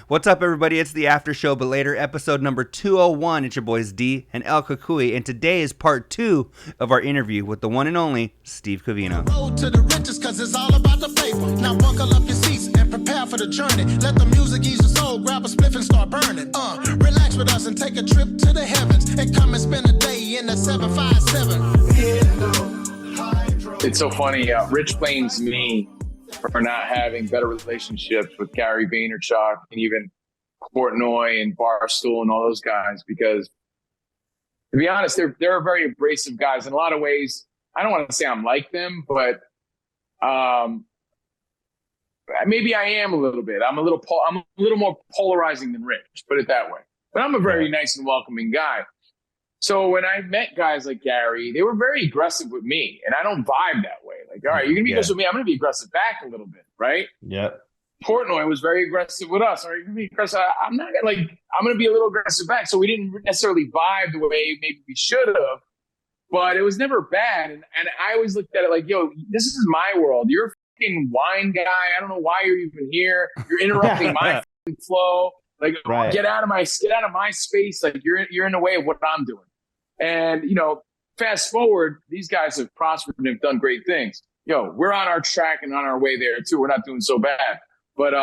What's up, everybody? It's the After Show, but later, episode number 201. It's your boys D and El Kukui, and today is part 2 of our interview with the one and only Steve Covino. Road to the riches, cause it's all about the paper. Now buckle up your seats and prepare for the journey. Let the music ease your soul, grab a spliff and start burning. Relax with us and take a trip to the heavens and come and spend a day in the 757. It's so funny. Rich blames me for not having better relationships with Gary Vaynerchuk and even Portnoy and Barstool and all those guys, because to be honest, they're very abrasive guys in a lot of ways. I don't want to say I'm like them, but maybe I am a little bit. I'm a little more polarizing than Rich, put it that way. But I'm a very nice and welcoming guy. So when I met guys like Gary, they were very aggressive with me, and I don't vibe that way. Like, all right, you're gonna be aggressive with me, I'm gonna be aggressive back a little bit, right? Yeah. Portnoy was very aggressive with us. All right, you're gonna be aggressive. I'm gonna be a little aggressive back. So we didn't necessarily vibe the way maybe we should have, but it was never bad. And I always looked at it like, yo, this is my world. You're a fucking wine guy. I don't know why you're even here. You're interrupting my flow. Like, get out of my space. Like, you're in the way of what I'm doing. And, fast forward, these guys have prospered and have done great things. We're on our track and on our way there too. We're not doing so bad. But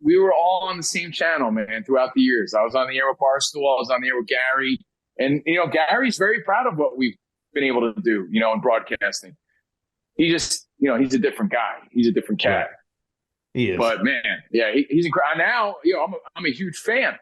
we were all on the same channel, man, throughout the years. I was on the air with Barstool. I was on the air with Gary. And, Gary's very proud of what we've been able to do, in broadcasting. He just, he's a different guy. He's a different cat. He is. But, man, yeah, he's incredible. Now, I'm a huge fan.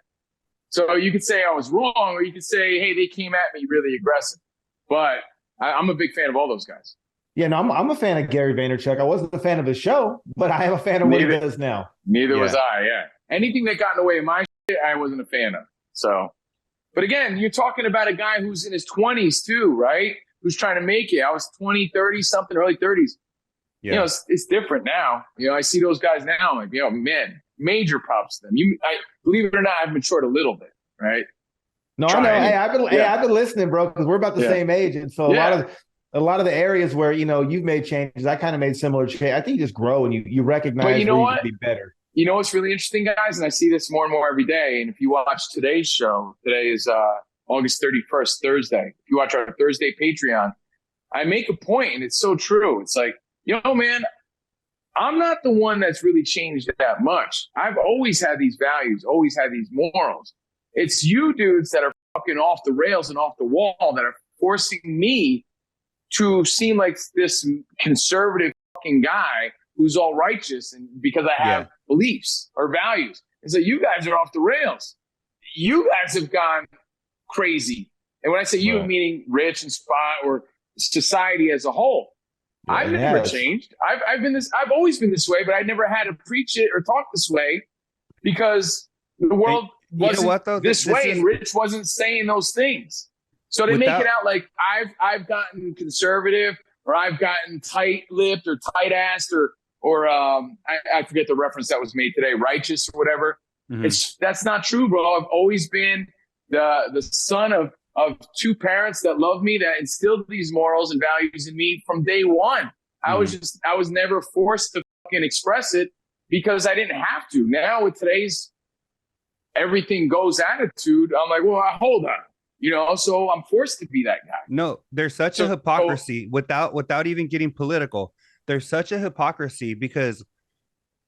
So you could say I was wrong, or you could say, hey, they came at me really aggressive. But I'm a big fan of all those guys. Yeah, no, I'm a fan of Gary Vaynerchuk. I wasn't a fan of his show, but I am a fan of what he does now. Neither was I, yeah. Anything that got in the way of my shit, I wasn't a fan of. So, but again, you're talking about a guy who's in his 20s too, right? Who's trying to make it. I was 20, 30 something, early 30s. Yeah. It's different now. I see those guys now, like, man, major props to them. I believe it or not, I've matured a little bit, right? No, I know. Hey, I've been listening, bro, because we're about the same age, and so a lot of the areas where you've made changes, I kind of made similar changes. I think you just grow and you recognize where you can be better. You know what's really interesting, guys, and I see this more and more every day. And if you watch today's show, today is August 31st, Thursday. If you watch our Thursday Patreon, I make a point, and it's so true. It's like, man, I'm not the one that's really changed that much. I've always had these values, always had these morals. It's you dudes that are fucking off the rails and off the wall that are forcing me to seem like this conservative fucking guy who's all righteous and because I have beliefs or values. And so you guys are off the rails. You guys have gone crazy. And when I say you, meaning Rich and Spot or society as a whole. Yeah, I've never changed. I've always been this way, but I never had to preach it or talk this way because the world wasn't this way, and Rich wasn't saying those things. So they make it out like I've gotten conservative or I've gotten tight-lipped or tight-assed or I forget the reference that was made today, righteous or whatever. Mm-hmm. That's not true, bro. I've always been the son of two parents that love me, that instilled these morals and values in me from day one. Mm-hmm. I was never forced to fucking express it because I didn't have to. Now with today's everything goes attitude, I'm like, well, hold on. So I'm forced to be that guy. No, there's such a hypocrisy without even getting political. There's such a hypocrisy because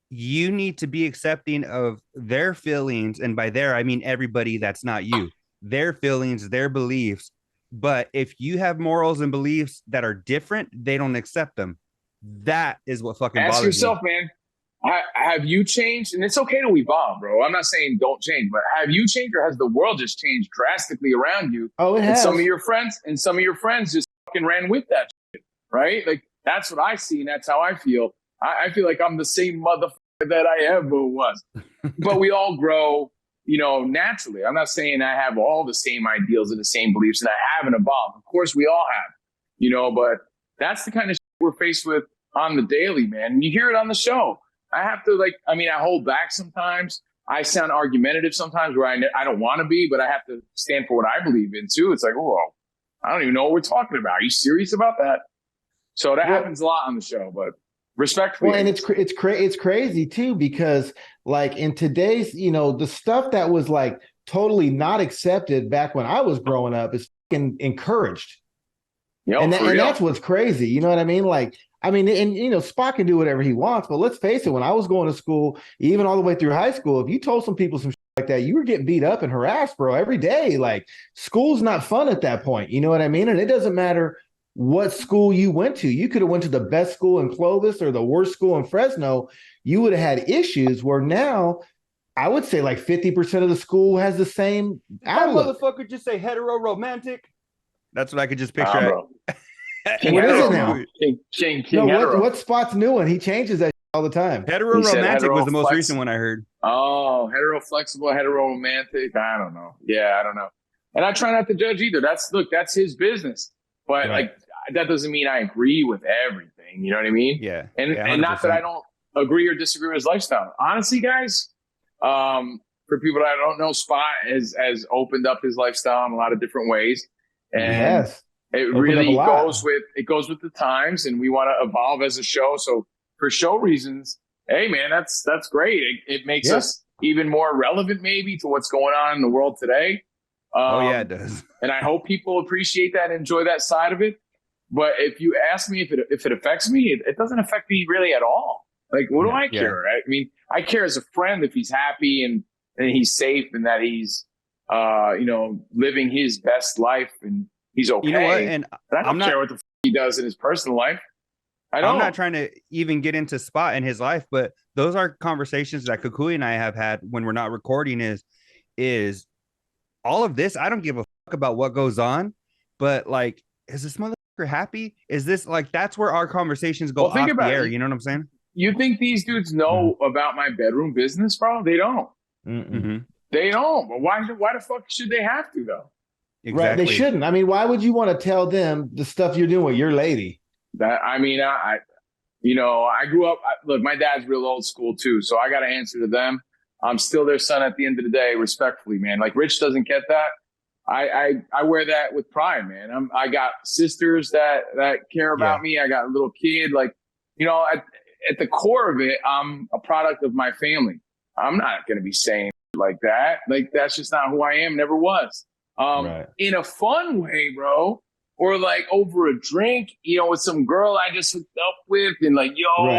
you need to be accepting of their feelings. And by there, I mean everybody that's not you, their feelings, their beliefs. But if you have morals and beliefs that are different, they don't accept them. That is what fucking bothers me. Ask yourself, man. Have you changed? And it's okay to evolve, bro. I'm not saying don't change, but have you changed, or has the world just changed drastically around you? Oh, it has. Some of your friends just fucking ran with that shit, right? Like, that's what I see, and that's how I feel. I feel like I'm the same motherfucker that I ever was. But we all grow, naturally. I'm not saying I have all the same ideals and the same beliefs, and I haven't evolved. Of course, we all have, but that's the kind of shit we're faced with on the daily, man. And you hear it on the show. I have to I hold back sometimes. I sound argumentative sometimes where I don't want to be, but I have to stand for what I believe in too. It's like, whoa, I don't even know what we're talking about. Are you serious about that? So that happens a lot on the show, but respectfully. Well, and it's crazy too, because like in today's, the stuff that was like totally not accepted back when I was growing up is fucking encouraged. And that's what's crazy. You know what I mean? Like, and Spock can do whatever he wants, but let's face it, when I was going to school, even all the way through high school, if you told some people some shit like that, you were getting beat up and harassed, bro, every day. Like, school's not fun at that point. You know what I mean? And it doesn't matter what school you went to. You could have went to the best school in Clovis or the worst school in Fresno. You would have had issues where now I would say like 50% of the school has the same outlook. That motherfucker just say hetero romantic. That's what I could just picture. What is it now? King what Spot's new one? He changes that all the time. Hetero romantic was the most recent one I heard. Oh, hetero flexible, hetero romantic. I don't know. Yeah, I don't know. And I try not to judge either. That's his business. But like that doesn't mean I agree with everything. You know what I mean? Yeah. And not that I don't agree or disagree with his lifestyle. Honestly, guys, for people that don't know, Spot has opened up his lifestyle in a lot of different ways. And it really goes with the times, and we want to evolve as a show. So for show reasons, hey man, that's great. It makes us even more relevant maybe to what's going on in the world today. It does. And I hope people appreciate that and enjoy that side of it. But if you ask me if it affects me, it doesn't affect me really at all. Like, what do I care? I mean, I care as a friend if he's happy and he's safe and that he's living his best life and he's okay. You know what? And I don't care what the he does in his personal life. I'm not trying to even get into Spot in his life, but those are conversations that Kukui and I have had when we're not recording is all of this. I don't give a fuck about what goes on, but like, is this motherfucker happy? Is this like, that's where our conversations go off the air. You know what I'm saying? You think these dudes know about my bedroom business, bro? They don't. Mm-hmm. They don't. But why the fuck should they have to though? Exactly. Right. They shouldn't. I mean, why would you want to tell them the stuff you're doing with your lady? I grew up. Look, my dad's real old school too, so I got to answer to them. I'm still their son at the end of the day, respectfully, man. Like Rich doesn't get that. I wear that with pride, man. I got sisters that care about me. I got a little kid. Like, at the core of it, I'm a product of my family. I'm not going to be saying like that. Like, that's just not who I am. Never was. In a fun way, bro. Or like over a drink, with some girl I just hooked up with and like,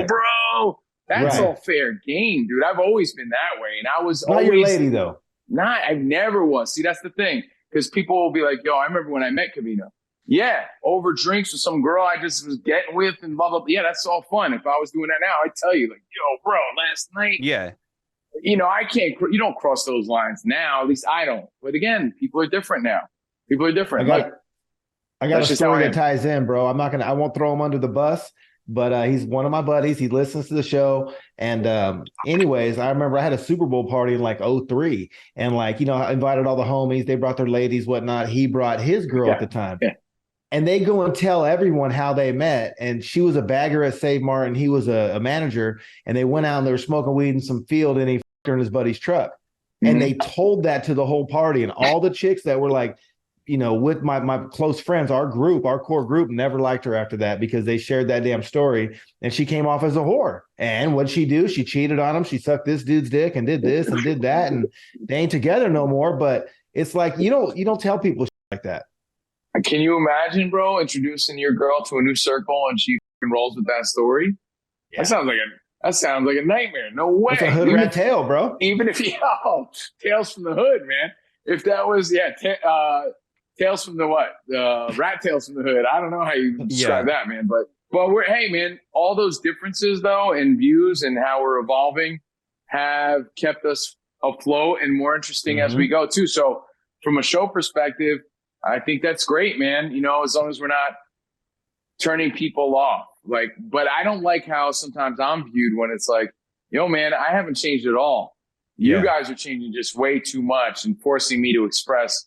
bro, that's all fair game, dude. I've always been that way. And I was not always your lady though. I never was. See, that's the thing. Because people will be like, I remember when I met Kavino. Yeah, over drinks with some girl I just was getting with and blah, blah, blah. Yeah, that's all fun. If I was doing that now, I'd tell you like, bro, last night. Yeah. I can't, you don't cross those lines now. At least I don't. But again, people are different now. People are different. I got a story that ties in, bro. I won't throw him under the bus, but he's one of my buddies. He listens to the show. And anyways, I remember I had a Super Bowl party in like 2003. And like, I invited all the homies. They brought their ladies, whatnot. He brought his girl at the time. Yeah. And they go and tell everyone how they met. And she was a bagger at Save Mart and he was a manager. And they went out and they were smoking weed in some field and he fucked her in his buddy's truck. Mm-hmm. And they told that to the whole party. And all the chicks that were like, with my close friends, our core group never liked her after that because they shared that damn story and she came off as a whore. And what'd she do? She cheated on him. She sucked this dude's dick and did this and did that. And they ain't together no more. But it's like, you don't tell people shit like that. Can you imagine, bro, introducing your girl to a new circle and she rolls with that story? Yeah. That sounds like a nightmare. No way. It's a hood rat tale, bro. Even if Tales from the Hood, man. If that was, Tales from the what? Rat Tails from the Hood. I don't know how you describe that, man. But hey, man, all those differences though in views and how we're evolving have kept us afloat and more interesting as we go too. So from a show perspective, I think that's great, man. As long as we're not turning people off. Like, but I don't like how sometimes I'm viewed when it's like, man, I haven't changed at all. You guys are changing just way too much and forcing me to express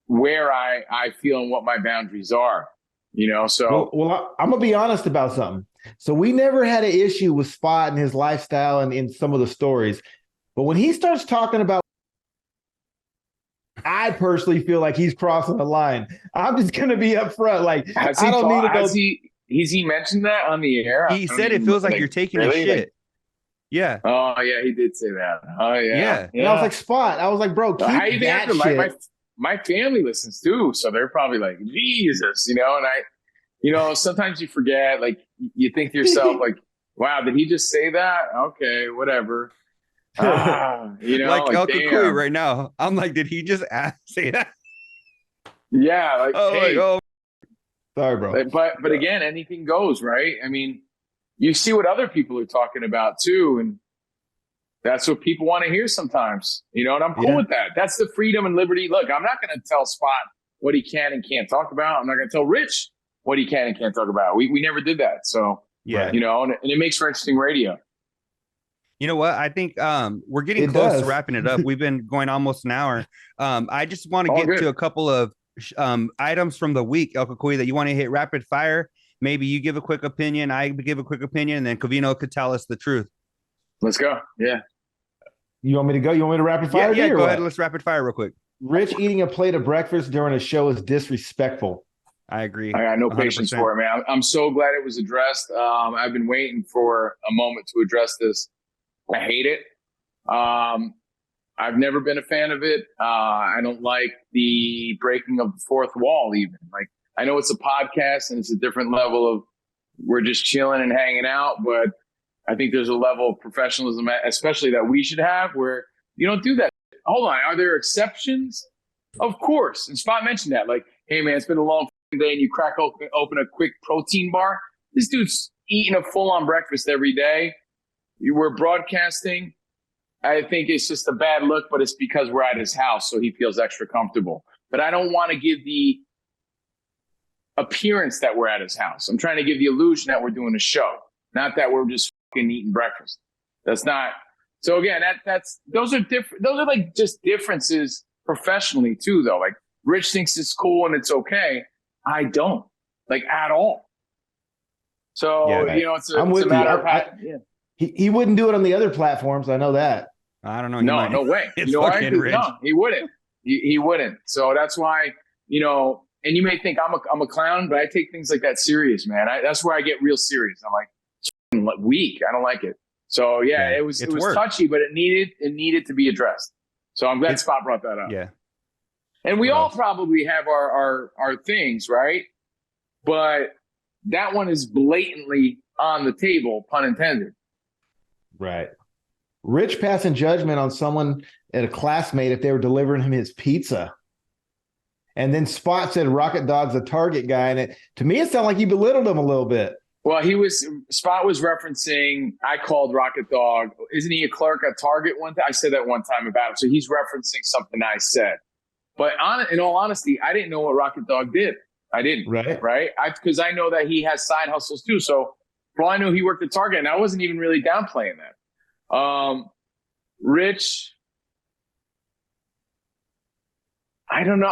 where I feel and what my boundaries are, so. Well, I'm going to be honest about something. So we never had an issue with Spot and his lifestyle and in some of the stories. But when he starts talking about, I personally feel like he's crossing the line. I'm just going to be upfront. Like, I don't need to go. Has he mentioned that on the air? He said it feels like you're taking a shit. Yeah. Oh yeah, he did say that. Oh yeah. And I was like, Spot. I was like, bro, keep how you that think shit. My family listens too, so they're probably like, Jesus, and sometimes you forget, like you think to yourself, like, wow, did he just say that? Okay, whatever. Like El Kukui right now. I'm like, did he just say that? Yeah, like, hey, sorry, bro. But again, anything goes, right? I mean, you see what other people are talking about too, and that's what people want to hear sometimes, and I'm cool with that. That's the freedom and liberty. Look, I'm not going to tell Spot what he can and can't talk about. I'm not going to tell Rich what he can and can't talk about. We never did that. So, and it makes for interesting radio. You know what? I think we're getting close to wrapping it up. We've been going almost an hour. I just want to get to a couple of items from the week, El Kukui, that you want to hit rapid fire. Maybe you give a quick opinion, I give a quick opinion, and then Covino could tell us the truth. Let's go. Yeah. You want me to go? You want me to rapid fire? Yeah, go ahead. Let's rapid fire real quick. Rich eating a plate of breakfast during a show is disrespectful. I agree. I got no 100%. Patience for it, man. I'm so glad it was addressed. I've been waiting for a moment to address this. I hate it. I've never been a fan of it. I don't like the breaking of the fourth wall even. Like, I know it's a podcast and it's a different level of we're just chilling and hanging out, but I think there's a level of professionalism, especially that we should have, where you don't do that. Hold on. Are there exceptions? Of course. And Spot mentioned that. Like, hey, man, it's been a long day and you crack open a quick protein bar. This dude's eating a full-on breakfast every day. We're broadcasting. I think it's just a bad look, but it's because we're at his house, so he feels extra comfortable. But I don't want to give the appearance that we're at his house. I'm trying to give the illusion that we're doing a show, not that we're just fucking eating breakfast. That's not. So again, those are different. Those are like just differences professionally too, though. Like Rich thinks it's cool and it's okay. I don't, like, at all. So it's a matter of He wouldn't do it on the other platforms. I know that. I don't know. No way. It's fucking Rich. No, he wouldn't. He wouldn't. So that's why, and you may think I'm a clown, but I take things like that serious, man. That's where I get real serious. I'm like, it's weak. I don't like it. So it was touchy, but it needed to be addressed. So I'm glad Spot brought that up. Yeah. And we all probably have our things, right? But that one is blatantly on the table, pun intended. Right. Rich passing judgment on someone at a classmate if they were delivering him his pizza. And then Spot said Rocket Dog's a Target guy. And to me, it sounded like he belittled him a little bit. Well, Spot was referencing, I called Rocket Dog. Isn't he a clerk at Target one time? I said that one time about him. So he's referencing something I said. But in all honesty, I didn't know what Rocket Dog did. I didn't. Right. Because I know that he has side hustles too. So for all I knew, he worked at Target, and I wasn't even really downplaying that. Rich, I don't know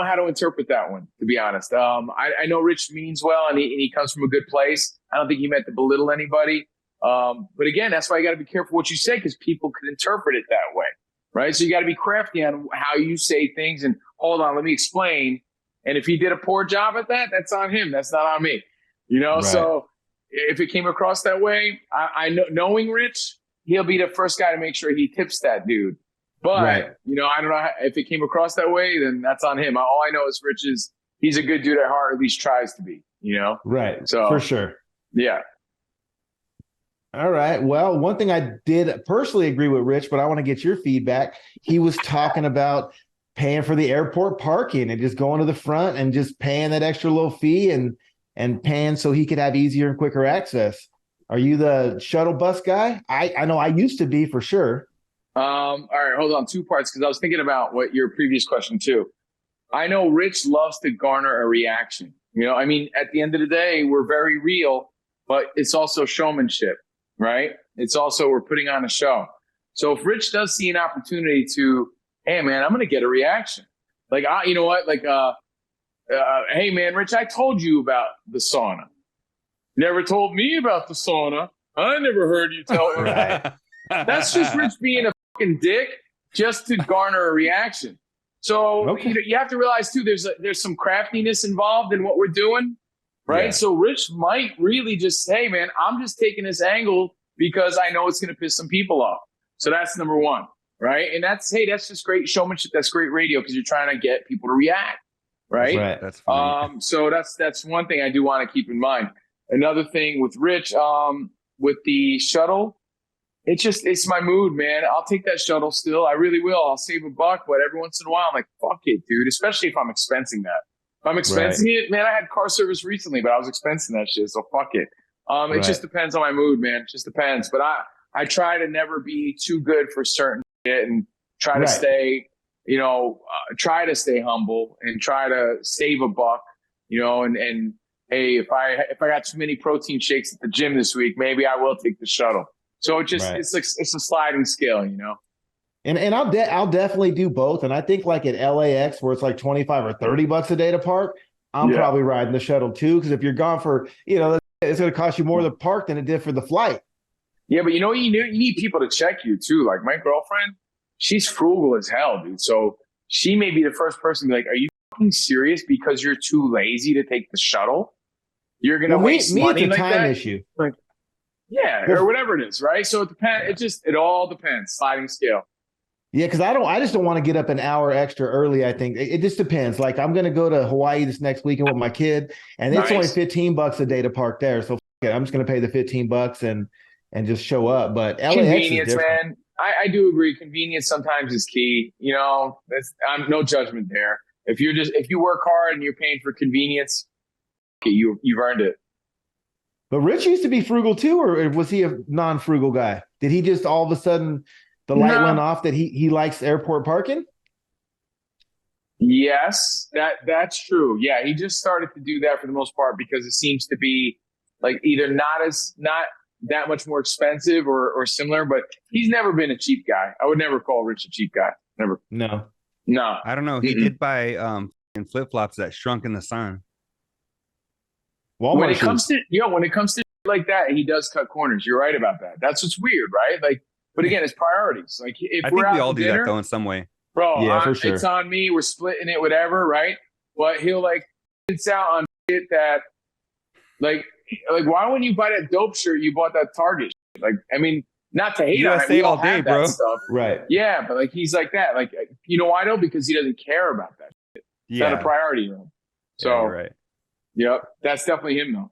how to interpret that one, to be honest. I know Rich means well, and he comes from a good place. I don't think he meant to belittle anybody. But again, that's why you got to be careful what you say, because people could interpret it that way, right? So you got to be crafty on how you say things. And hold on, let me explain. And if he did a poor job at that, that's on him. That's not on me. Right. So if it came across that way, I know, knowing Rich, he'll be the first guy to make sure he tips that dude. But, I don't know if it came across that way, then that's on him. All I know is Rich he's a good dude at heart, or at least tries to be, Right. So for sure. Yeah. All right. Well, one thing I did personally agree with Rich, but I want to get your feedback. He was talking about paying for the airport parking and just going to the front and just paying that extra little fee and paying so he could have easier and quicker access. Are you the shuttle bus guy? I know I used to be, for sure. All right, hold on. Two parts, because I was thinking about what your previous question too. I know Rich loves to garner a reaction. I mean, at the end of the day, we're very real, but it's also showmanship, right? It's also, we're putting on a show. So if Rich does see an opportunity to, hey man, I'm going to get a reaction. Like, you know what? Like, hey man, Rich, I told you about the sauna. Never told me about the sauna. I never heard you tell me. Right. That's just Rich being a fucking dick just to garner a reaction. So you have to realize too, there's some craftiness involved in what we're doing, right? Yeah. So Rich might really just say, hey man, I'm just taking this angle because I know it's going to piss some people off. So that's number one, right? And that's just great showmanship. That's great radio because you're trying to get people to react, right? Right. That's funny. So that's one thing I do want to keep in mind. Another thing with Rich, with the shuttle, it's my mood, man. I'll take that shuttle still. I really will. I'll save $1, but every once in a while, I'm like, fuck it, dude. Especially if I'm expensing that. If I'm expensing it, man, I had car service recently, but I was expensing that shit, so fuck it. It just depends on my mood, man. It just depends. But I try to never be too good for certain shit and try to stay, try to stay humble and try to save $1, and hey, if I got too many protein shakes at the gym this week, maybe I will take the shuttle. So it's a sliding scale, And I'll definitely do both. And I think like at LAX where it's like $25 or $30 a day to park, I'm probably riding the shuttle too. Because if you're gone for, it's going to cost you more to park than it did for the flight. Yeah, but you need people to check you too. Like my girlfriend, she's frugal as hell, dude. So she may be the first person to be like, "Are you fucking serious? Because you're too lazy to take the shuttle? You're going to waste money it's a like time that?" issue. Like, yeah, or whatever it is, right? So it depends. It all depends. Sliding scale. Yeah, because I just don't want to get up an hour extra early. I think it just depends. Like I'm going to go to Hawaii this next weekend with my kid, and it's only $15 a day to park there. So I'm just going to pay the $15 and just show up. But LAX convenience, is different. man. I do agree. Convenience sometimes is key. I'm no judgment there. If you work hard and you're paying for convenience, you've earned it. But Rich used to be frugal too, or was he a non-frugal guy? Did he just all of a sudden the light went off that he likes airport parking? Yes, that's true. Yeah, he just started to do that for the most part because it seems to be like either not that much more expensive or similar, but he's never been a cheap guy. I would never call Rich a cheap guy. Never. No. I don't know. He did buy flip-flops that shrunk in the sun. Walmart when it comes to like that, he does cut corners. You're right about that. That's what's weird, right? Like, but again, it's priorities. Like if I we're think we out all to do dinner, that though in some way. Bro, yeah, for sure. It's on me. We're splitting it, whatever, right? But he'll like it's out on shit that like why wouldn't you buy that dope shirt you bought that Target shit? Like, I mean, not to hate USA on it. We all day, have bro. that stuff. Right. Yeah, but like he's like that. Like, you know why though? Because he doesn't care about that shit. It's not a priority to him. So you're right. Yep, that's definitely him though.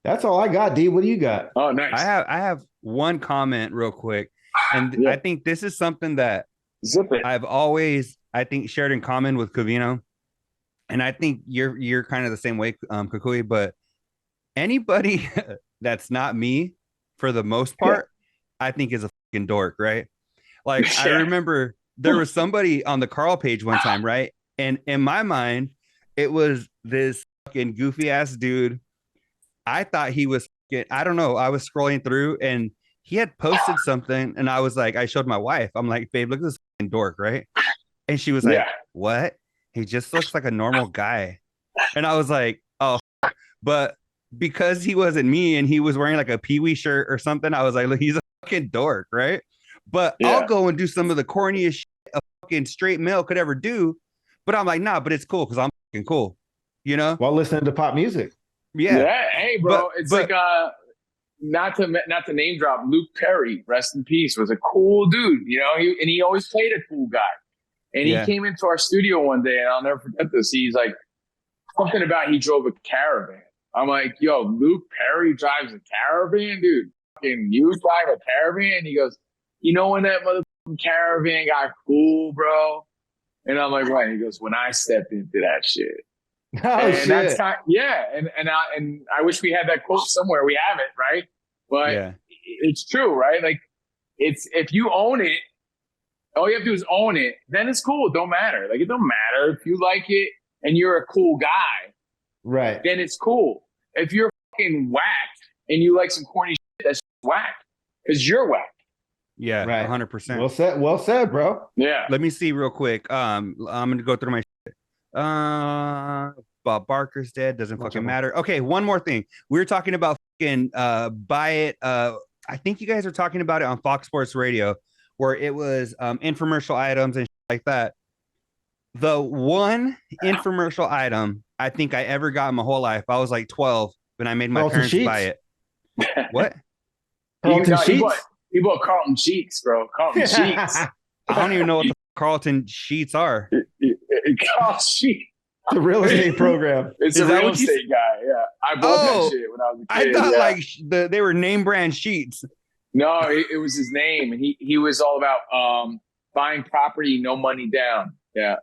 That's all I got, D. What do you got? Oh, nice. I have one comment real quick. And I think this is something that I've always, shared in common with Covino. And I think you're kind of the same way, Kukui, but anybody that's not me, for the most part, I think is a fucking dork, right? Like, I remember there was somebody on the Carl page one time, right? And in my mind, it was this fucking goofy ass dude. I thought he was, I don't know. I was scrolling through and he had posted something and I was like, I showed my wife. I'm like, babe, look at this fucking dork, right? And she was like, what? He just looks like a normal guy. And I was like, oh, but because he wasn't me and he was wearing like a Pee-wee shirt or something, I was like, look, he's a fucking dork, right? But I'll go and do some of the corniest shit a fucking straight male could ever do. But I'm like, nah, but it's cool because I'm fucking cool, While listening to pop music. Yeah. Hey, bro, it's like not to name drop, Luke Perry, rest in peace, was a cool dude, and he always played a cool guy. And he came into our studio one day, and I'll never forget this. He's like, something about he drove a caravan. I'm like, yo, Luke Perry drives a caravan, dude. Fucking you drive a caravan? He goes, when that motherfucking caravan got cool, bro? And I'm like, right. He goes, when I stepped into that shit. Oh, and shit. that's time, and I wish we had that quote somewhere. We have it, right? But it's true, right? Like, it's if you own it, all you have to do is own it. Then it's cool. It don't matter. Like, it don't matter if you like it and you're a cool guy, right? Then it's cool. If you're fucking whacked and you like some corny shit, that's whack because you're whack. Yeah, right. 100%. Well said, bro. Yeah. Let me see real quick. I'm gonna go through my shit. Bob Barker's dead. Doesn't fucking matter. Okay, one more thing. We were talking about fucking buy it. I think you guys are talking about it on Fox Sports Radio, where it was infomercial items and shit like that. The one infomercial item I think I ever got in my whole life, I was like 12 when I made my parents buy it. What? Carlton Sheets? He bought Carlton Sheets, bro. Carlton Sheets. I don't even know what the Carlton Sheets are. Carlton Sheets. The real estate program. It's a real estate guy. Yeah, I bought that shit when I was a kid. I thought they were name brand sheets. No, it was his name, and he was all about buying property, no money down. Yeah.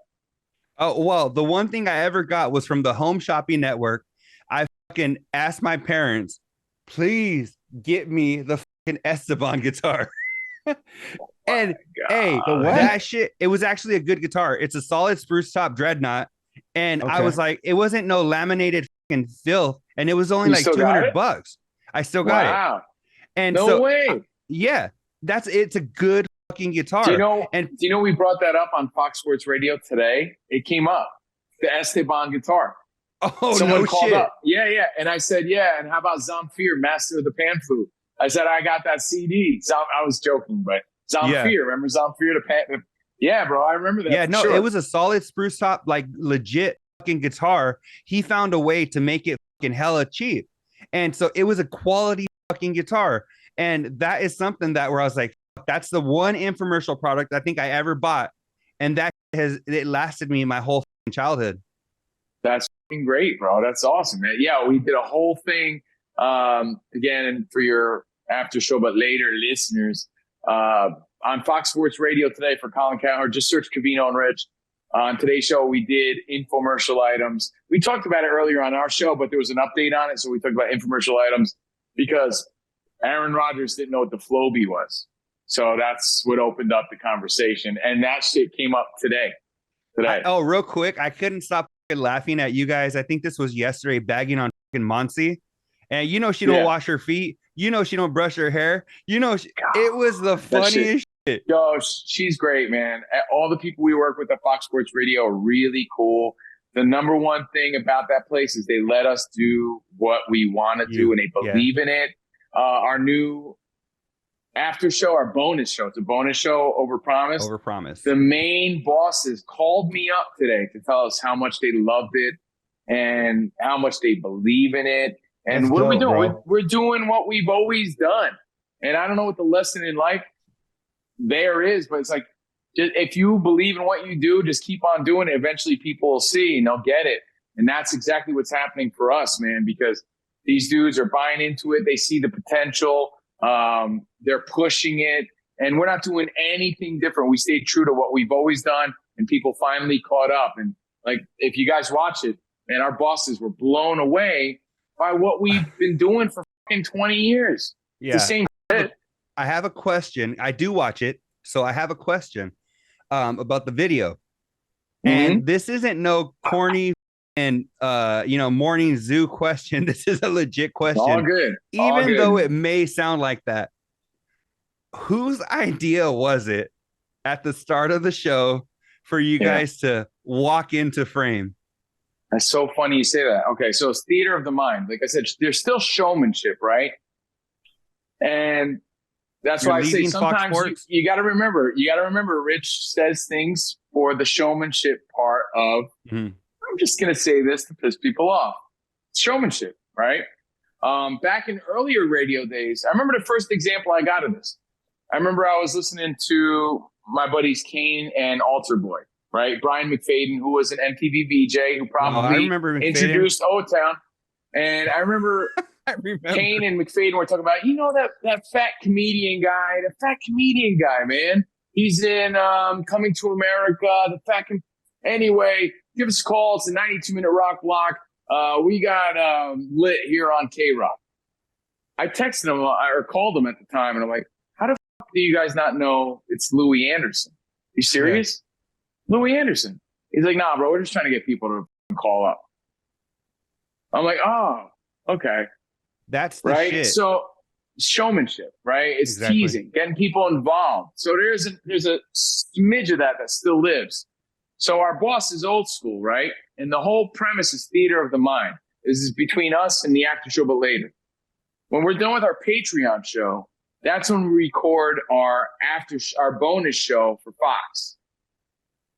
Oh well, the one thing I ever got was from the Home Shopping Network. I fucking asked my parents, please get me the fucking Esteban guitar. And hey, that shit, it was actually a good guitar. It's a solid spruce top dreadnought. And I was like, it wasn't no laminated fucking filth, and it was only like $200. I still got it. And no way. Yeah, it's a good fucking guitar. Do you know we brought that up on Fox Sports Radio today? It came up, the Esteban guitar. Oh, someone called up. Yeah. And I said, yeah. And how about Zamfir, Master of the Pan Flute? I said, I got that CD. I was joking, but Zamfir, remember Zamfir, the Pan? Yeah, bro, I remember that. Yeah, no, it was a solid spruce top, like legit fucking guitar. He found a way to make it fucking hella cheap. And so it was a quality fucking guitar. And that is something that where I was like, that's the one infomercial product I think I ever bought. And that it lasted me my whole fucking childhood. That's fucking great, bro. That's awesome, man. Yeah, we did a whole thing again for your after show, but later listeners. On Fox Sports Radio today for Colin Cowherd, just search Covino and Rich. On today's show, we did infomercial items. We talked about it earlier on our show, but there was an update on it. So we talked about infomercial items because Aaron Rodgers didn't know what the Flowbee was. So that's what opened up the conversation. And that shit came up today. Real quick, I couldn't stop laughing at you guys. I think this was yesterday, bagging on Monsi. And she don't wash her feet. She don't brush her hair. It was the funniest shit. Yo, she's great, man. All the people we work with at Fox Sports Radio are really cool. The number one thing about that place is they let us do what we want to do, and they believe in it. Our new after show, our bonus show. It's a bonus show, Overpromise. The main bosses called me up today to tell us how much they loved it and how much they believe in it. And that's what are we doing? We're doing what we've always done. And I don't know what the lesson in life there is, but it's like, if you believe in what you do, just keep on doing it. Eventually people will see and they'll get it. And that's exactly what's happening for us, man, because these dudes are buying into it. They see the potential. They're pushing it. And we're not doing anything different. We stayed true to what we've always done. And people finally caught up. And like, if you guys watch it, man, our bosses were blown away by what we've been doing for fucking 20 years. Yeah. It's the same shit. I have a question. I do watch it. So I have a question about the video. And this isn't no corny and morning zoo question. This is a legit question. All good. Even though it may sound like that. Whose idea was it at the start of the show for you guys to walk into frame? That's so funny you say that. Okay, so it's theater of the mind. Like I said, there's still showmanship, right? And that's why I say sometimes you got to remember. You got to remember. Rich says things for the showmanship part of. I'm just gonna say this to piss people off. Showmanship, right? Back in earlier radio days, I remember the first example I got of this. I remember I was listening to my buddies Kane and Alter Boy. Right, Brian McFadden, who was an MTV VJ, who probably introduced O-Town. And I remember, Kane and McFadden were talking about, that fat comedian guy, man. He's in Coming to America, Anyway, give us a call. It's a 92-minute rock block. We got lit here on K-Rock. I texted him or called him at the time, and I'm like, how the fuck do you guys not know it's Louis Anderson? You serious? Yeah. Louis Anderson. He's like, nah, bro, we're just trying to get people to call up. I'm like, oh, okay. That's the right. Shit. So showmanship, right? It's teasing, getting people involved. So there's a smidge of that still lives. So our boss is old school, right? And the whole premise is theater of the mind. This is between us and the after show, but later. When we're done with our Patreon show, that's when we record our bonus show for Fox.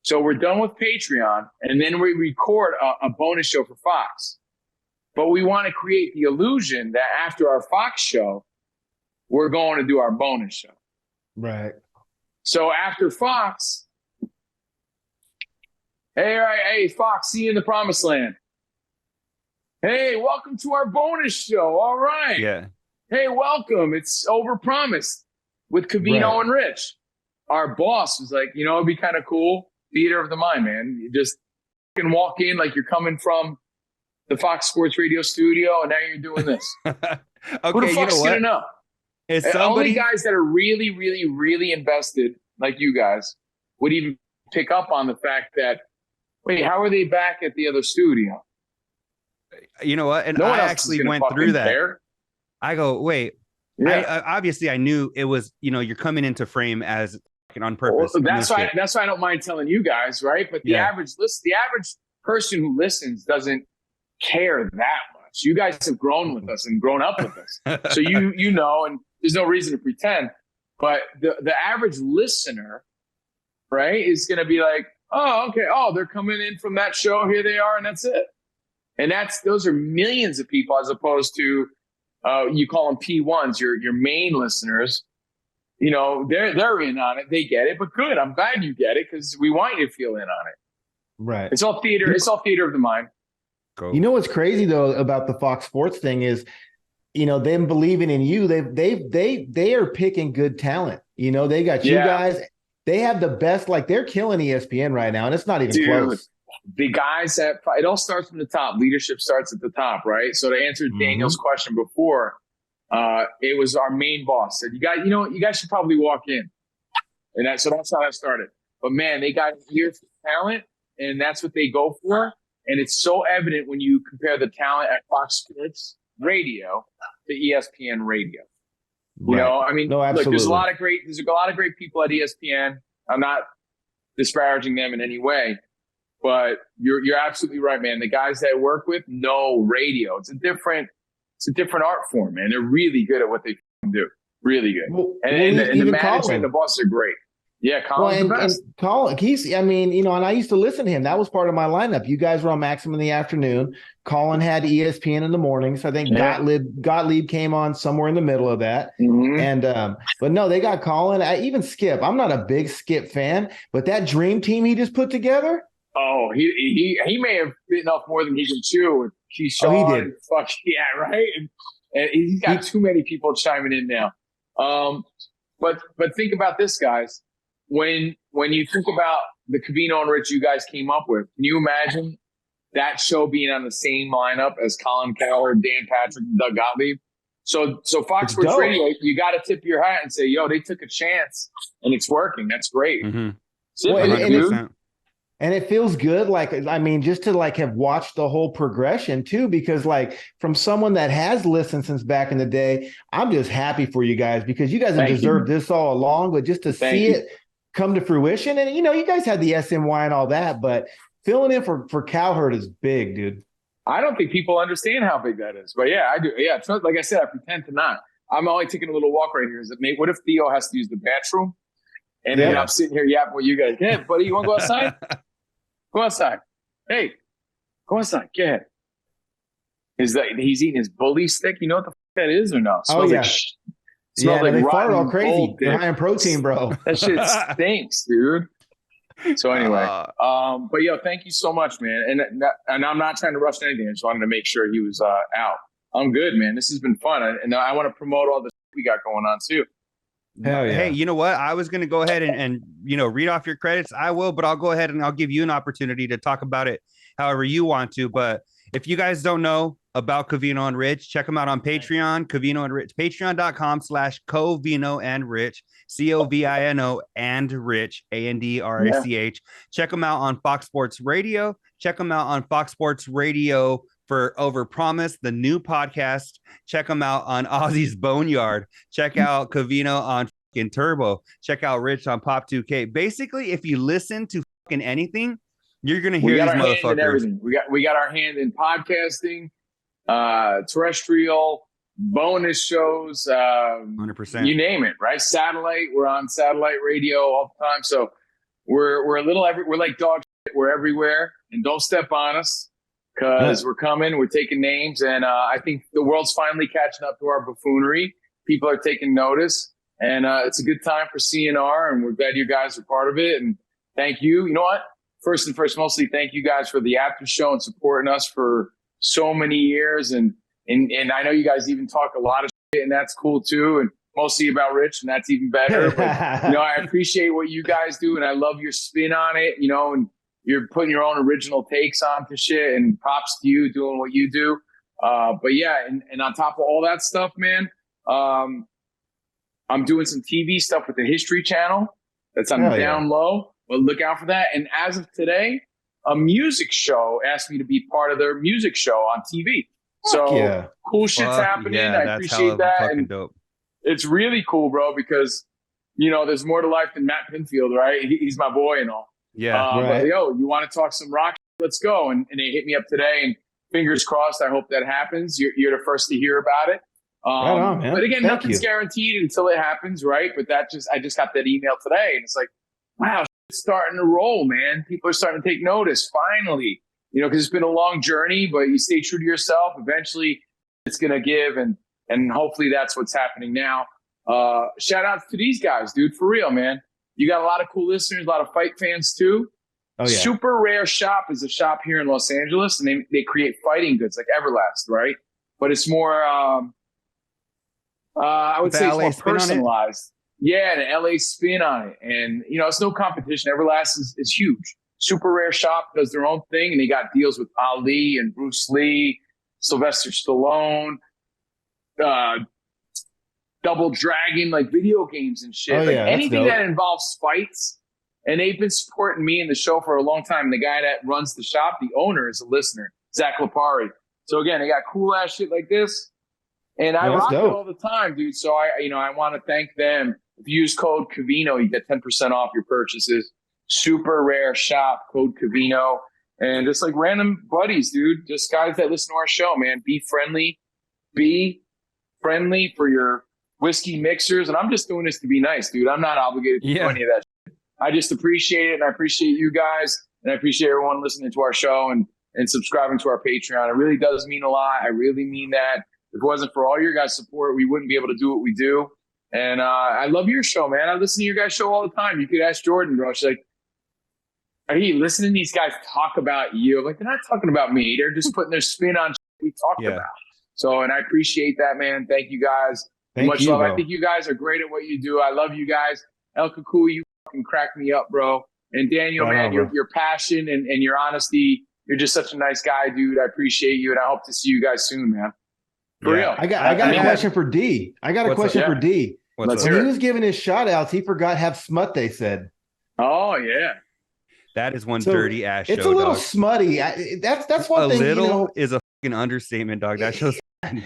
So we're done with Patreon, and then we record a bonus show for Fox. But we want to create the illusion that after our Fox show, we're going to do our bonus show. Right. So after Fox, hey, Fox, see you in the promised land. Hey, welcome to our bonus show. All right. Yeah. Hey, welcome. It's Overpromised with Covino and Rich. Our boss was like, it'd be kind of cool. Theater of the mind, man. You just can walk in like you're coming from the Fox Sports Radio studio, and now you're doing this. Okay, who the fuck's gonna know? Is somebody... Only guys that are really, really, really invested, like you guys, would even pick up on the fact that, wait, how are they back at the other studio? You know what? And no I actually went through that. Care. I go, wait. Yeah. Obviously, I knew it was. You're coming into frame as on purpose. Well, that's why I don't mind telling you guys, right? But the average person who listens doesn't care that much. You guys have grown with us and grown up with us, so you know, and there's no reason to pretend. But the average listener, right, is going to be like, oh, okay, they're coming in from that show. Here they are, and that's it. And those are millions of people, as opposed to you call them P1s, your main listeners. They're in on it. They get it, but good. I'm glad you get it because we want you to feel in on it. Right. It's all theater. It's all theater of the mind. You know what's crazy though about the Fox Sports thing is, them believing in you. They are picking good talent. They got you guys. They have the best. Like they're killing ESPN right now, and it's not even close. The guys it all starts from the top. Leadership starts at the top, right? So to answer Daniel's question before. It was our main boss said, you guys should probably walk in. And that's how that started. But man, they got ears for talent, and that's what they go for. And it's so evident when you compare the talent at Fox Sports Radio to ESPN Radio. Look, there's a lot of great people at ESPN. I'm not disparaging them in any way, but you're absolutely right, man. The guys that I work with know radio. It's a different art form, man. They're really good at what they do. Really good. And the management and the boss are great. Yeah, Colin's the best. And Colin, and I used to listen to him. That was part of my lineup. You guys were on Maximum in the afternoon. Colin had ESPN in the morning. So I think Gottlieb came on somewhere in the middle of that. Mm-hmm. And but no, they got Colin. Even Skip. I'm not a big Skip fan, but that dream team he just put together. Oh, he may have bitten off more than he can chew. He did. Fuck yeah, right. And he's got too many people chiming in now. But think about this, guys. When you think about the Covino and Rich you guys came up with, can you imagine that show being on the same lineup as Colin Cowherd, Dan Patrick, and Doug Gottlieb? So Fox Sports Radio, you got to tip your hat and say, yo, they took a chance and it's working. That's great. Mm-hmm. And it feels good. Just to have watched the whole progression too, because from someone that has listened since back in the day, I'm just happy for you guys because you guys have deserved this all along, but just to see it come to fruition. And, you guys had the SNY and all that, but filling in for Cowherd is big, dude. I don't think people understand how big that is, but yeah, I do. Yeah. Like I said, I pretend to not. I'm only taking a little walk right here. Is it, mate? What if Theo has to use the bathroom? And then I'm sitting here yapping with you guys. Yeah, buddy, you want to go outside? Go outside. Hey, go outside. Get ahead. He's eating his bully stick? You know what the that is or no? Smells like they fart all crazy. They're high in protein, bro. That shit stinks, dude. So anyway, but thank you so much, man. And I'm not trying to rush anything. I just wanted to make sure he was out. I'm good, man. This has been fun, and I want to promote all the we got going on too. Hell yeah. Hey, you know what? I was going to go ahead and read off your credits. I will, but I'll go ahead and I'll give you an opportunity to talk about it however you want to. But if you guys don't know about Covino and Rich, check them out on Patreon, Covino and Rich, patreon.com/Covino and Rich, COVINO and Rich, ANDRICH. Yeah. Check them out on Fox Sports Radio. Check them out on Fox Sports Radio for Overpromise, the new podcast. Check them out on Ozzy's Boneyard. Check out Covino on fucking Turbo. Check out Rich on Pop 2K. Basically, if you listen to fucking anything, you're gonna hear these motherfuckers. We got our hand in podcasting, terrestrial, bonus shows, 100%. You name it, right? Satellite. We're on satellite radio all the time. So we're a little we're like dog shit. We're everywhere, and don't step on us. Because we're coming, we're taking names, and I think the world's finally catching up to our buffoonery. people are taking notice, and it's a good time for CNR, and we're glad you guys are part of it. And thank you. You know what? First and first, mostly thank you guys for the after show and supporting us for so many years. And I know you guys even talk a lot of shit, and that's cool too. And mostly about Rich, and that's even better. But I appreciate what you guys do, and I love your spin on it. And you're putting your own original takes onto shit, and props to you doing what you do. But yeah, and on top of all that stuff, man, I'm doing some TV stuff with the History Channel. That's on the down low. But look out for that. And as of today, a music show asked me to be part of their music show on TV. So cool shit's happening. I appreciate that. And dope. It's really cool, bro, because there's more to life than Matt Pinfield, right? He's my boy and all. Yeah. But you want to talk some rock? Let's go. And they hit me up today, and fingers crossed. I hope that happens. You're the first to hear about it. Right on, man. But again, nothing's guaranteed until it happens, right? But I just got that email today, and it's like, wow, it's starting to roll, man. People are starting to take notice finally, because it's been a long journey, but you stay true to yourself. Eventually it's going to give. And hopefully that's what's happening now. Shout out to these guys, dude, for real, man. You got a lot of cool listeners, a lot of fight fans too. Oh, yeah. Super Rare Shop is a shop here in Los Angeles, and they create fighting goods like Everlast, right? But it's more, I would say it's more personalized. Yeah, an LA spin on it. And, it's no competition. Everlast is huge. Super Rare Shop does their own thing, and they got deals with Ali and Bruce Lee, Sylvester Stallone, Double Dragon, like video games and shit. Anything that involves fights. And they've been supporting me in the show for a long time. And the guy that runs the shop, the owner, is a listener, Zach Lapari. So again, they got cool ass shit like this. And I rock it all the time, dude. So I want to thank them. If you use code Cavino, you get 10% off your purchases. Super Rare Shop, code Cavino. And just like random buddies, dude. Just guys that listen to our show, man. Be friendly. Be friendly for your whiskey mixers. And I'm just doing this to be nice, dude. I'm not obligated to do any of that shit. I just appreciate it, and I appreciate you guys, and I appreciate everyone listening to our show and subscribing to our Patreon. It really does mean a lot. I really mean that. If it wasn't for all your guys' support, we wouldn't be able to do what we do. And I love your show, man. I listen to your guys' show all the time. You could ask Jordan, bro. She's like, are you listening to these guys talk about you? I'm like, they're not talking about me. They're just putting their spin on shit we talked about. So, and I appreciate that, man. Thank you guys. Much love. Bro. I think you guys are great at what you do. I love you guys. El Cucuy, you fucking crack me up, bro. And Daniel, man, your passion and your honesty. You're just such a nice guy, dude. I appreciate you, and I hope to see you guys soon, man. For real. I got a question for D. For D. When he was giving his shout outs, he forgot have smut, they said. Oh, yeah. That is one dirty ass show. It's a little smutty. That's one thing. A little is a fucking understatement, dog. That show's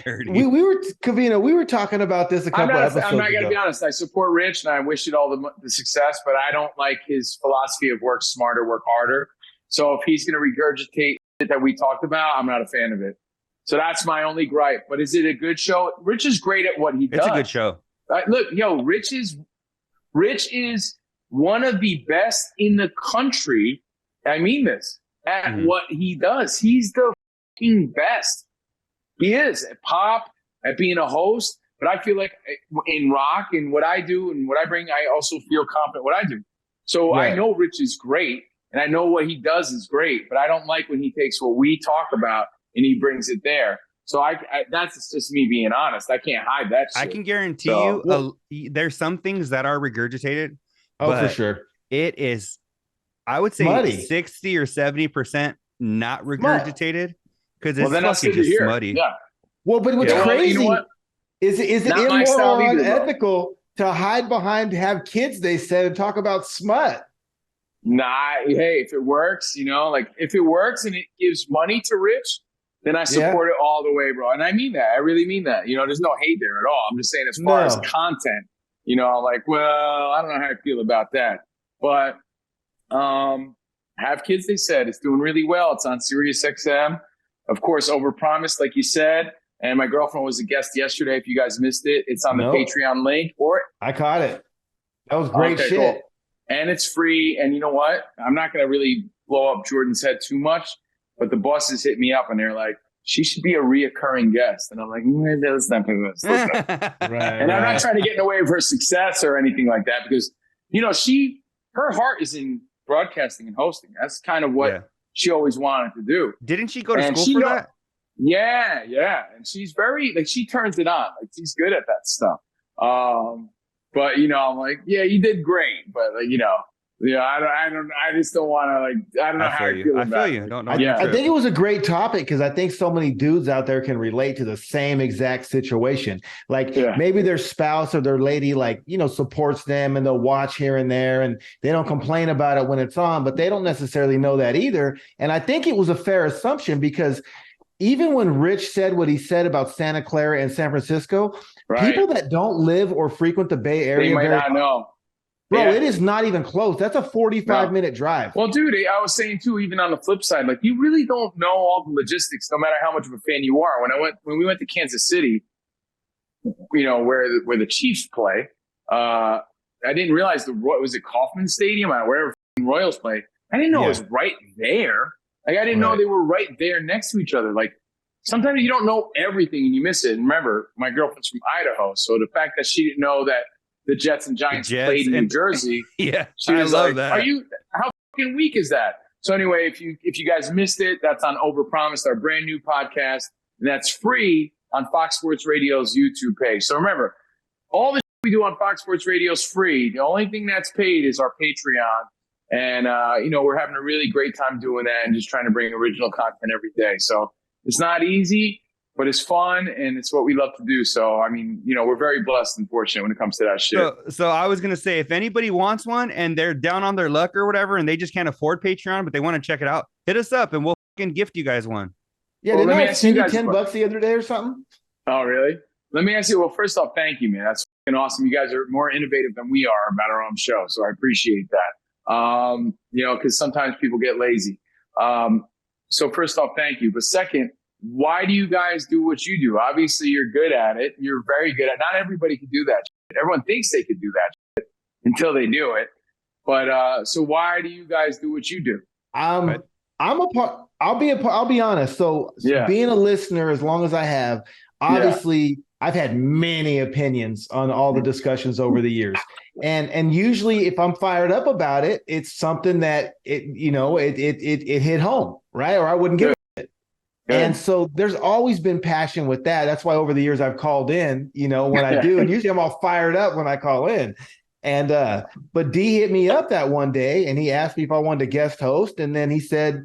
dirty. We were Cavino. We were talking about this a couple episodes ago. I'm not gonna be honest. I support Rich, and I wish it all the success, but I don't like his philosophy of work smarter, work harder. So if he's gonna regurgitate shit that we talked about, I'm not a fan of it. So that's my only gripe. But is it a good show? Rich is great at what he does. It's a good show. Look, Rich is one of the best in the country. I mean this at what he does. He's the fucking best. He is at pop, at being a host. But I feel like in rock and what I do and what I bring, I also feel confident what I do. So I know Rich is great, and I know what he does is great. But I don't like when he takes what we talk about and he brings it there. So I that's just me being honest. I can't hide that shit. I can guarantee you there's some things that are regurgitated. Oh, for sure. It is, I would say, smutty. 60 or 70% not regurgitated, because it's fucking just smutty. Yeah. Well, but what's crazy is it immoral or unethical to hide behind to have kids, they said, and talk about smut? Nah, hey, if it works, if it works and it gives money to Rich, then I support it all the way, bro. And I mean that. I really mean that. There's no hate there at all. I'm just saying as far as content, well, I don't know how I feel about that. But Have Kids, they said. It's doing really well. It's on Sirius XM. Of course, Overpromised, like you said. And my girlfriend was a guest yesterday. If you guys missed it, it's on the Patreon link. I caught it. That was great shit. Cool. And it's free. And you know what? I'm not going to really blow up Jordan's head too much. But the bosses hit me up and they're like, she should be a reoccurring guest. And I'm like, let's not do this. And I'm not trying to get in the way of her success or anything like that, because, her heart is in broadcasting and hosting. That's kind of what she always wanted to do. Didn't she go to school for that? Yeah. And she's very, she turns it on. She's good at that stuff. But, I'm like, yeah, you did great. But, I just don't want to, I don't know how I feel about it. I think it was a great topic because I think so many dudes out there can relate to the same exact situation. Maybe their spouse or their lady, supports them and they'll watch here and there and they don't complain about it when it's on, but they don't necessarily know that either. And I think it was a fair assumption because even when Rich said what he said about Santa Clara and San Francisco, people that don't live or frequent the Bay Area, they might not know. Bro, it is not even close. That's a 45-minute drive. Well, dude, I was saying too, even on the flip side, you really don't know all the logistics, no matter how much of a fan you are. When we went to Kansas City, where the Chiefs play, I didn't realize was it Kauffman Stadium or wherever Royals play. I didn't know it was right there. I didn't know they were right there next to each other. Sometimes you don't know everything and you miss it. And remember, my girlfriend's from Idaho, so the fact that she didn't know that the Jets and Giants played in New Jersey. She was that. How fucking weak is that? So anyway, if you guys missed it, that's on Overpromised, our brand new podcast. And that's free on Fox Sports Radio's YouTube page. So remember, all the we do on Fox Sports Radio is free. The only thing that's paid is our Patreon. And, we're having a really great time doing that and just trying to bring original content every day. So it's not easy, but it's fun and it's what we love to do. So, we're very blessed and fortunate when it comes to that shit. So I was going to say, if anybody wants one and they're down on their luck or whatever, and they just can't afford Patreon, but they want to check it out, hit us up and we'll fucking gift you guys one. Yeah. Didn't I send you $10 the other day or something? Oh, really? Let me ask you. Well, first off, thank you, man. That's fucking awesome. You guys are more innovative than we are about our own show. So I appreciate that. Because sometimes people get lazy. So first off, thank you. But second, why do you guys do what you do? Obviously, you're good at it. You're very good at it. Not everybody can do that shit. Everyone thinks they could do that shit until they do it. But so why do you guys do what you do? I'm a part. I'll be honest. So being a listener, as long as I have, obviously I've had many opinions on all the discussions over the years. And usually if I'm fired up about it, it's something that it hit home, right? Or I wouldn't give it. And so there's always been passion with that. That's why over the years I've called in, when I do, and usually I'm all fired up when I call in. And but D hit me up that one day and he asked me if I wanted to guest host. And then he said,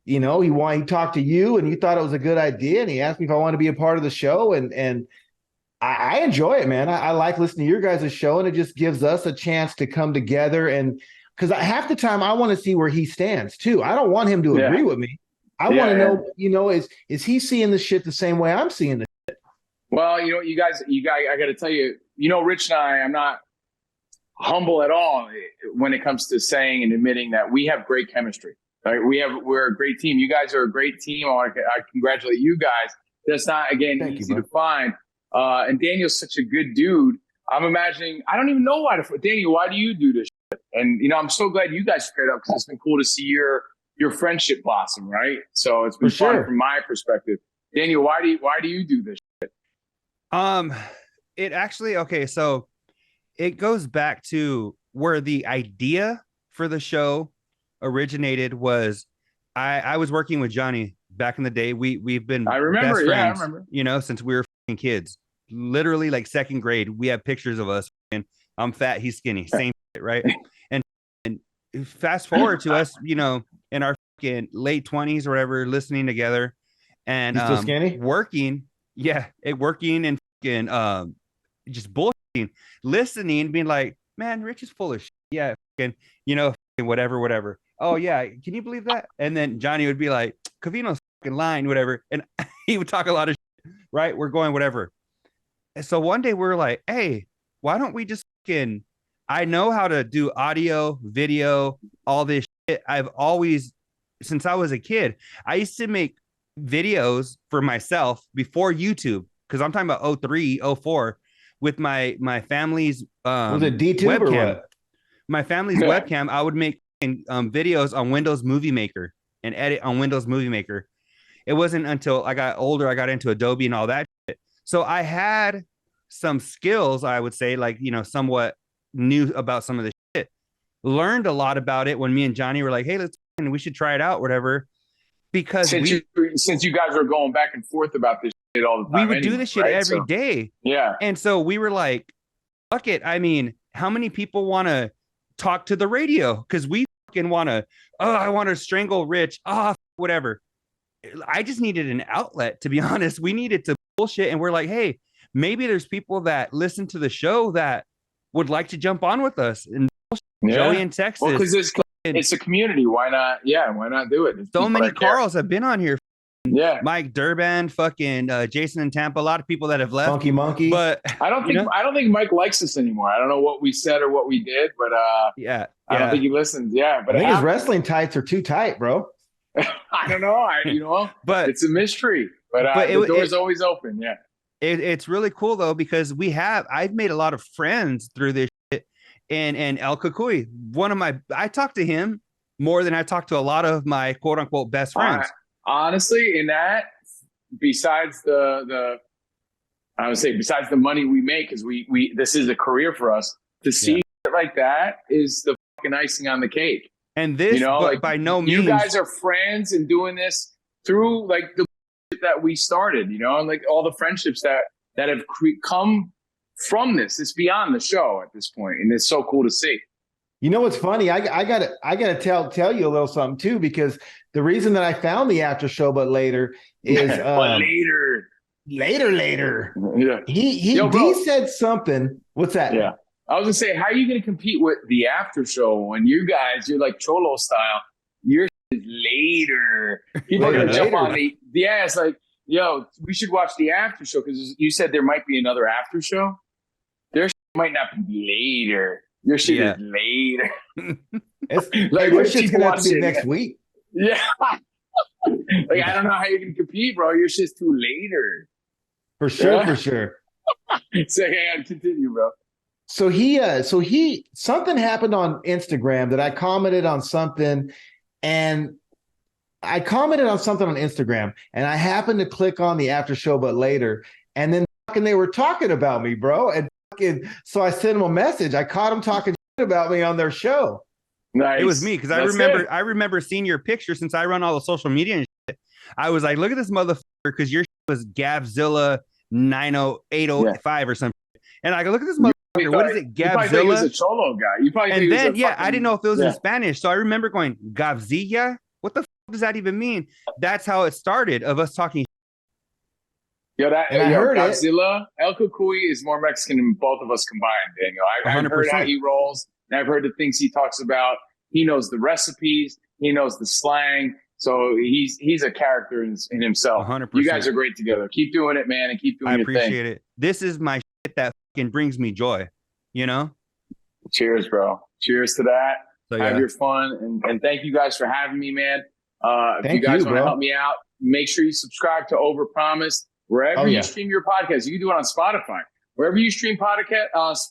he talked to you and you thought it was a good idea. And he asked me if I wanted to be a part of the show. And I enjoy it, man. I like listening to your guys' show, and it just gives us a chance to come together. And because half the time I want to see where he stands too. I don't want him to agree with me. I want to know, is he seeing the shit the same way I'm seeing the shit? Well, you guys, I got to tell you, Rich and I'm not humble at all when it comes to saying and admitting that we have great chemistry. Right? We're a great team. You guys are a great team. I congratulate you guys. That's not, again, easy to find. And Daniel's such a good dude. I'm imagining, I don't even know why Daniel, why do you do this shit? And, I'm so glad you guys squared up because it's been cool to see your friendship blossom, right? So it's been fun from my perspective. Daniel, why do you do this shit? It actually, so it goes back to where the idea for the show originated was I was working with Johnny back in the day. We've been best friends, since we were kids, literally like second grade. We have pictures of us and I'm fat, he's skinny, same shit, right? And fast forward to us, in our late 20s or whatever, listening together and still skinny? Working and just bullshitting, listening, being like, man, Rich is full of shit. Yeah, whatever. Oh yeah, can you believe that? And then Johnny would be like, Covino's fucking lying, whatever, and he would talk a lot of shit, right? We're going whatever. And so one day we were like, hey, why don't we just I know how to do audio, video, all this shit. I've always, since I was a kid, I used to make videos for myself before YouTube, because I'm talking about 03, 04, with my family's was it D2 webcam. Or what? My family's webcam. I would make videos on Windows Movie Maker and edit on Windows Movie Maker. It wasn't until I got older, I got into Adobe and all that shit. So I had some skills, I would say, like, somewhat knew about some of the shit. Learned a lot about it when me and Johnny were like, hey, we should try it out, whatever. Because since you guys were going back and forth about this shit all the time, we would do this shit every day. Yeah. And so we were like, fuck it. I mean, how many people want to talk to the radio? Because we fucking want to, I want to strangle Rich. Whatever. I just needed an outlet, to be honest. We needed to bullshit. And we're like, hey, maybe there's people that listen to the show that would like to jump on with us. And Joey in Texas. Well, because it's a community. Why not? Yeah, why not do it? So many Carls have been on here. Yeah, Mike Durban, fucking Jason in Tampa. A lot of people that have left. Funky Monkey. But I don't think Mike likes us anymore. I don't know what we said or what we did, but I don't think he listens. Yeah, but I think his wrestling tights are too tight, bro. I don't know. But it's a mystery. But the door's always open. Yeah. It's really cool though, because I've made a lot of friends through this shit. And El Cucuy, I talked to him more than I talked to a lot of my quote unquote best friends. Honestly, in that, besides the money we make, because we this is a career for us, to see it like that is the fucking icing on the cake. And this, by no means, you guys are friends and doing this through like the that we started, and like all the friendships that have come from this. It's beyond the show at this point, and it's so cool to see. You know what's funny? I gotta tell you a little something too, because the reason that I found the after show, but later is later. Yeah. He said something. What's that? Yeah. I was gonna say, how are you gonna compete with the after show when you're like Cholo style? Your is later. People are gonna jump on the. Yeah, it's like, yo, we should watch the after show because you said there might be another after show. There might not be later. Your shit is later. It's like your shit's gonna have to be next week. Yeah. Like, I don't know how you're gonna compete, bro. Your shit's too later. For sure. So continue, bro. So something happened on Instagram that I commented on something, and I commented on something on Instagram, and I happened to click on the after show, but later, and then they were talking about me, bro, and so I sent them a message. I caught them talking shit about me on their show. Nice. It was me because I remember seeing your picture since I run all the social media and shit. I was like, look at this motherfucker, because your shit was Gavzilla 90805 or something, and I go, look at this motherfucker. What is it, Gavzilla? He was a Cholo guy. You probably and then I didn't know if it was in Spanish, so I remember going Gavzilla. What the fuck does that even mean? That's how it started, of us talking. I heard Godzilla. El Cucuy is more Mexican than both of us combined, Daniel. I've heard how he rolls, and I've heard the things he talks about. He knows the recipes. He knows the slang. So he's a character in himself. 100%. You guys are great together. Keep doing it, man, and keep doing your thing. I appreciate it. This is my shit that fucking brings me joy, Cheers, bro. Cheers to that. So, have your fun, and thank you guys for having me, man. If you guys want to help me out, make sure you subscribe to Overpromised. Wherever you stream your podcast, you can do it on Spotify. Wherever you stream podcasts,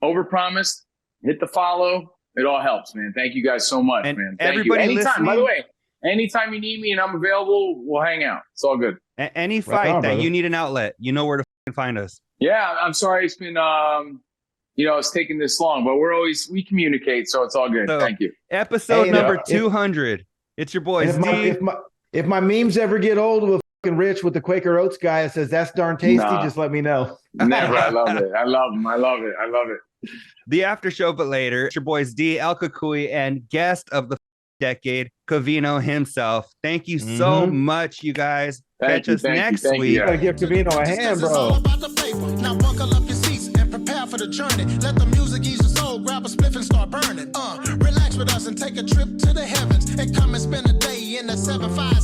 Overpromised, hit the follow. It all helps, man. Thank you guys so much, man. Thank you. Anytime, by the way, anytime you need me and I'm available, we'll hang out. It's all good. Any fight that you need an outlet, you know where to find us. Yeah, I'm sorry it's been it's taking this long, but we communicate, so it's all good. So, thank you. Episode number 200. It's your boy Steve. If my memes ever get old with fucking Rich with the Quaker Oats guy that says that's darn tasty, just let me know. Never. I love it. I love him. I love it. The after show, but later. It's your boys D, El Cucuy, and guest of the decade, Covino himself. Thank you so much, you guys. Catch us next week. You gotta give Covino a hand, bro. Now buckle up your seats and prepare for the journey. Let the music ease your soul. Grab a spliff and start burning. Relax with us and take a trip to the heavens and come and spend a day in the 7-5.